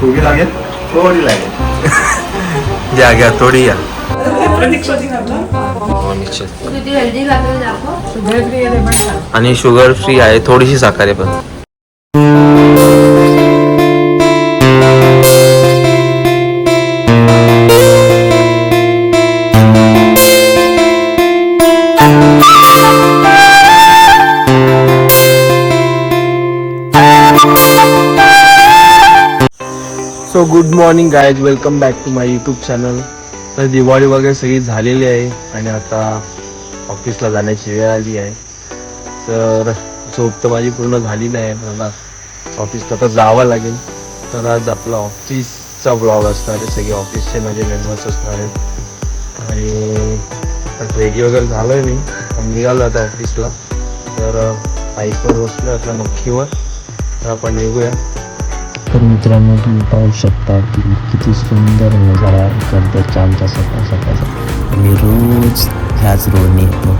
थोडी लागेल थोडी लागेल घ्या घ्या थोडी घ्या आणि शुगर फ्री आहे थोडीशी साखर आहे पण so good morning guys welcome back to my YouTube channel. तर दिवाळी वगैरे सगळी झालेली आहे आणि आता ऑफिसला जाण्याची वेळ आली आहे. तर झोप तर माझी पूर्ण झाली नाही मला ऑफिसला तर जावं लागेल. तर आज आपला ऑफिसचा ब्लॉग असणार आहे. सगळे ऑफिसचे माझे मेंबर्स असणार आहेत आणि रेडी वगैरे झालं आहे मी निघालो आता ऑफिसला. तर बाईकवर बसलो आपल्या नक्कीवर तर आपण निघूया. तर मित्रांनो तुम्ही पाहू शकता की किती सुंदर नजारा करतात आमच्या सकाळ सकाळचा. मी रोज ह्याच रोडने येतो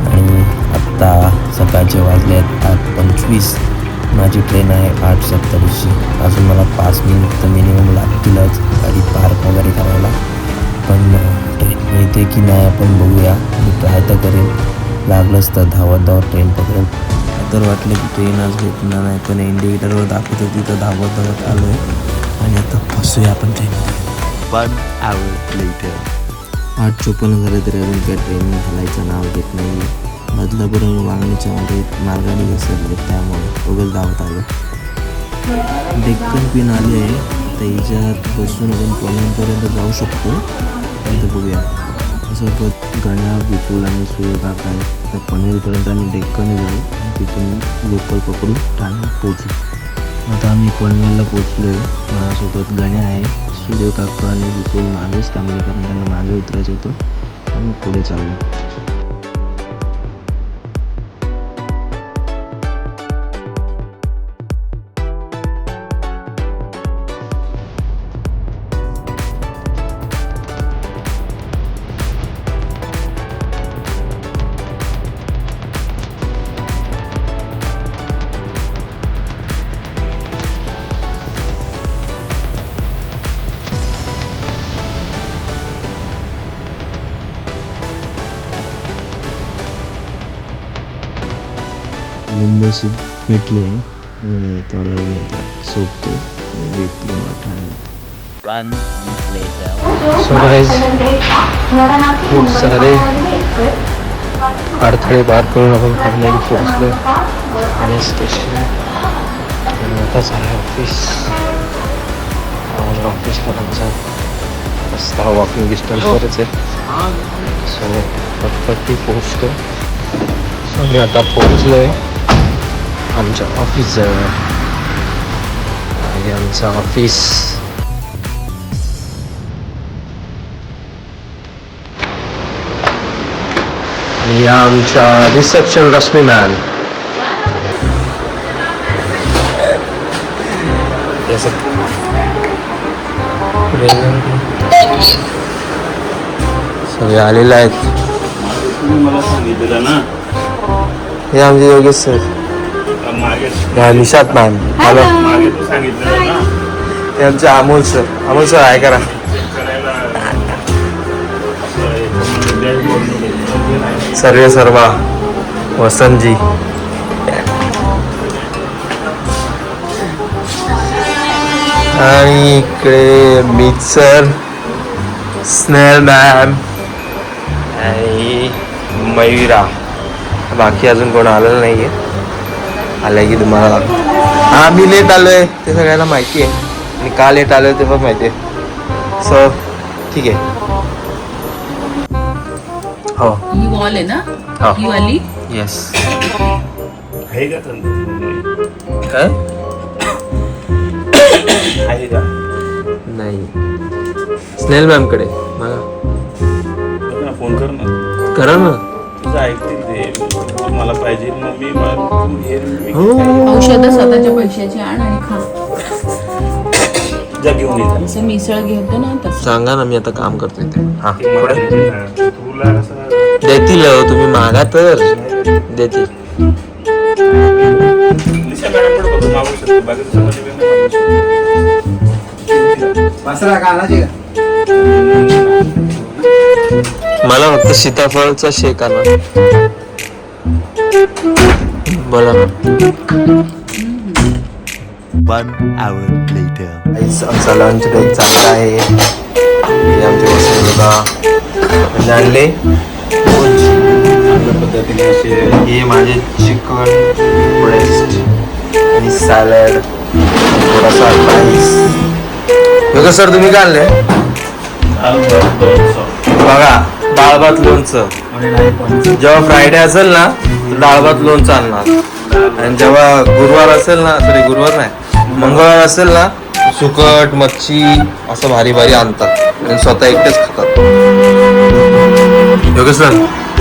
आणि आत्ता सकाळचे वाजले आहेत 8:25. माझी ट्रेन आहे 8:70ची. अजून मला 5 मिनिट तर मिनिमम लागतीलच गाडी पार्क वगैरे करायला. पण ट्रेन येते की नाही आपण बघूया. मी ट्राय तर करेन, लागलंच तर धावत ट्रेन पकडेल. तर वाटलं की ट्रेन आज भेटणार नाही पण इंडिकेटरवर दाखवत होती तर धावत आलो आहे आणि आता फसूया आपण ट्रेनमध्ये. 1 hour later 8:54 झाले तरी अजून काही ट्रेन घालायचं नाव घेत नाही. बदलापूर वांगणीच्या मार्गाने घसरले त्यामुळे उगाच धावत आलो. डेक्कन क्वीन आली आहे आता हिच्यात बसून आपण पुण्यापर्यंत जाऊ शकतो. तर बघूया सोबत गण्या विपुल आणि सूर्यकाका आहे. तर पनवेलपर्यंत आम्ही डेक्कन जाऊ तिथून लोकल पकडून ठाणे पोचू. आता आम्ही पनवेलला पोचलो आहे. माझ्यासोबत गण्या आहे, सूर्यकाका आणि विपुल मागेच थांबले कारण त्यांना मागे उतरायचं होतं आणि पुढे चाललो. मुंबईशी भेटले सोबतो खूप सारे अडथळे पार करून आपण ठाण्याला पोहोचलो आणि स्टेशन आताच आहे ऑफिस. ऑफिसपर्यंतचा रस्ता वॉकिंग डिस्टन्सवरच आहे. सो पटपटी पोहोचतो. सो मी आता पोहोचलो आहे आमच्या ऑफिस जवळ आणि आमचं ऑफिस आणि आमच्या रिसेप्शन रश्मी मॅन. सगळे आलेले आहेत. मला सांगितलं ना हे आमचे योगेश सर, निशात मॅम. हॅलो. हे आमचे अमोल सर. अमोल सर आहे करा. सर्वे सर्वा वसंतजी आणि इकडे मीत सर, स्नेहल मॅम आणि मयुरा. बाकी अजून कोण आलेलं नाही आहे. आलंय की तुम्हाला हां मी लेट आलो आहे ते सगळ्यांना माहिती आहे आणि का लेट आलो आहे ते पण माहिती आहे. सो ठीक आहे. हो ही वॉल आहे ना ही वाली. येस. आहे का काय आहे का नाही. स्नेहल मॅम कडे फोन कर ना. करा ना. तुझं ऐकतील ते मला पाहिजे मग मी औषध स्वतःच्या पैशाची आण आणि खा. जा घेऊन येतात असं मिसळ घेतो ना तसं. सांगा ना मी आता काम करतोय ते. हा तुला देतील तुम्ही मागा तर देतील. निशा मॅडम पण बघू मागू शकतो बाकी मला फक्त सीताफळचा शेक आणा. बोला ना. 1 hour later. आमचा लंच ब्रेक चालला आहे. हे आमचे वसंतदा आणले. चांगल्या पद्धतीने असे हे माझे चिकन ब्रेस्ट आणि सॅलड, थोडासा राईस. बघा सर, तुम्ही काय आणले? दाल भात लोणचं. बघा, डाळ भात लोणचं. जेव्हा फ्रायडे असेल ना तर डाळ भात लोणचं आणणार, आणि जेव्हा गुरुवार असेल ना, गुरुवार नाही, मंगळवार असेल ना, सुकट मच्छी असं भारी भारी आणतात आणि स्वतः एकटेच खातात. योगेश सर,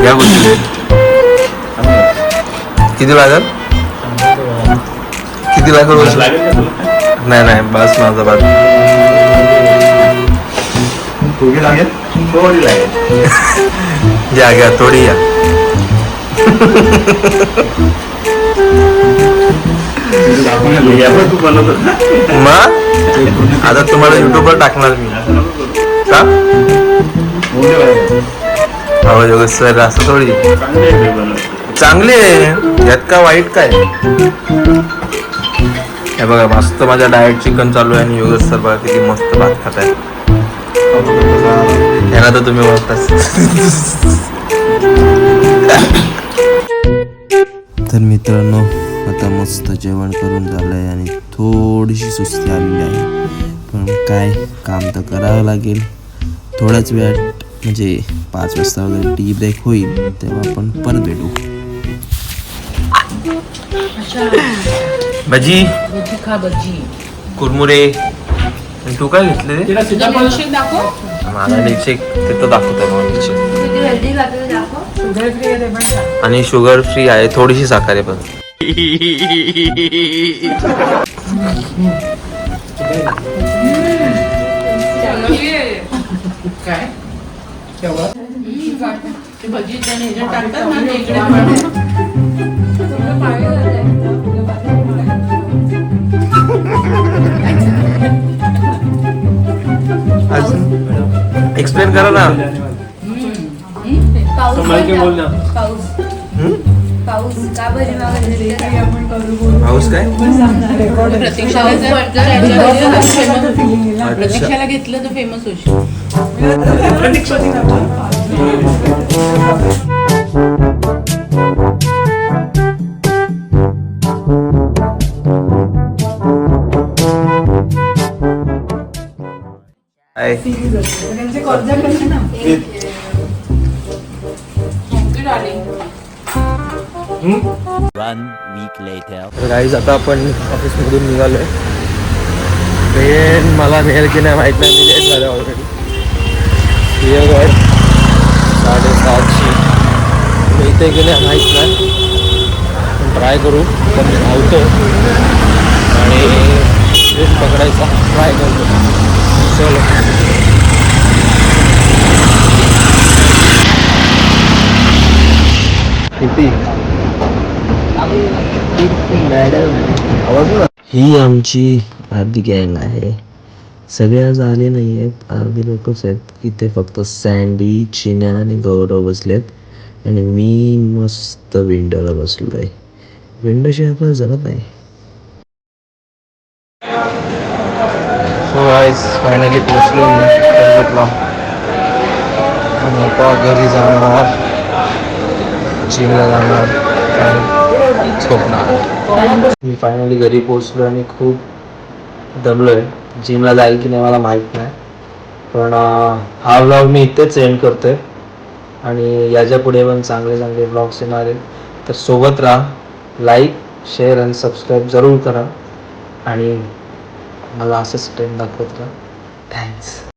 या गोष्टी किती लागेल? किती लागेल? लागेल का तुला? नाही बस माझा बात. थोडी लागेल. घ्या थोडी या. तू बनवतो ना? मग आता तुम्हाला युट्यूबवर टाकणार मी. का? हो योगेश सर, असं थोडी. चांगले आहे ते बनवतो. चांगली आहे, यात का वाईट काय? हे बघा, मस्त माझ्या डाएट चिकन चालू आहे आणि योगेश सर बघा किती मस्त भात खात आहे. याला तर तुम्ही ओळखताच. तर मित्रांनो, आता मस्त जेवण करून झालं आहे आणि थोडीशी सुस्ती आलेली आहे, पण काय, काम तर करावं लागेल. थोड्याच वेळात म्हणजे 5 वाजता वगैरे टी ब्रेक होईल, तेव्हा आपण परत भेटू. भजी, भजी खा भजी. कुरमुरे. आणि तू काय घेतले रे? तुझा milkshake दाखव. मला मिल्कशेक तिथं दाखवतोय मला milkshake. आणि शुगर फ्री आहे, थोडीशी साखर आहे पण. काय ते भजी त्याने ह्याच्यात टाकतात ना, ते इकडे पण. एक्सप्लेन करा ना. पाऊस काय? प्रतीक्षाला घेतलं तर फेमस होईल. One week later. तर गाईज, आता आपण ऑफिसमधून निघालोय. ट्रेन मला मिळेल की नाही माहीत नाही, मी लेट झालं ऑलरेडी. 7:30ची मिळते की नाही माहीत नाही, पण ट्राय करू. पण मी धावतो आणि ट्रेन पकडायचा ट्राय करतो. चलो. ही आमची अर्धी गँग आहे. सगळे आज आले नाही आहेत, अर्धी लोकच आहेत. इथे फक्त सँडी, चिन्या आणि गौरव बसलेत आणि मी मस्त विंडोला बसलो आहे. विंडोशी आपल्याला जमत नाही. सो गाईज, फायनली पोचलो मी कर्जतला. आणि आता घरी जाणार, जिमला जाणार आणि झोपणार. मी फायनली घरी पोचलो आणि खूप दमलोय. जिमला जाईल की नाही मला माहीत नाही, पण हा व्लॉग मी इथेच एंड करतोय. आणि याच्या पुढे पण चांगले चांगले व्लॉग्स येणार आहेत, तर सोबत राहा. लाईक, शेअर आणि सबस्क्राईब जरूर करा आणि मला असंच ट्रेंड दाखवत राहा. थँक्स.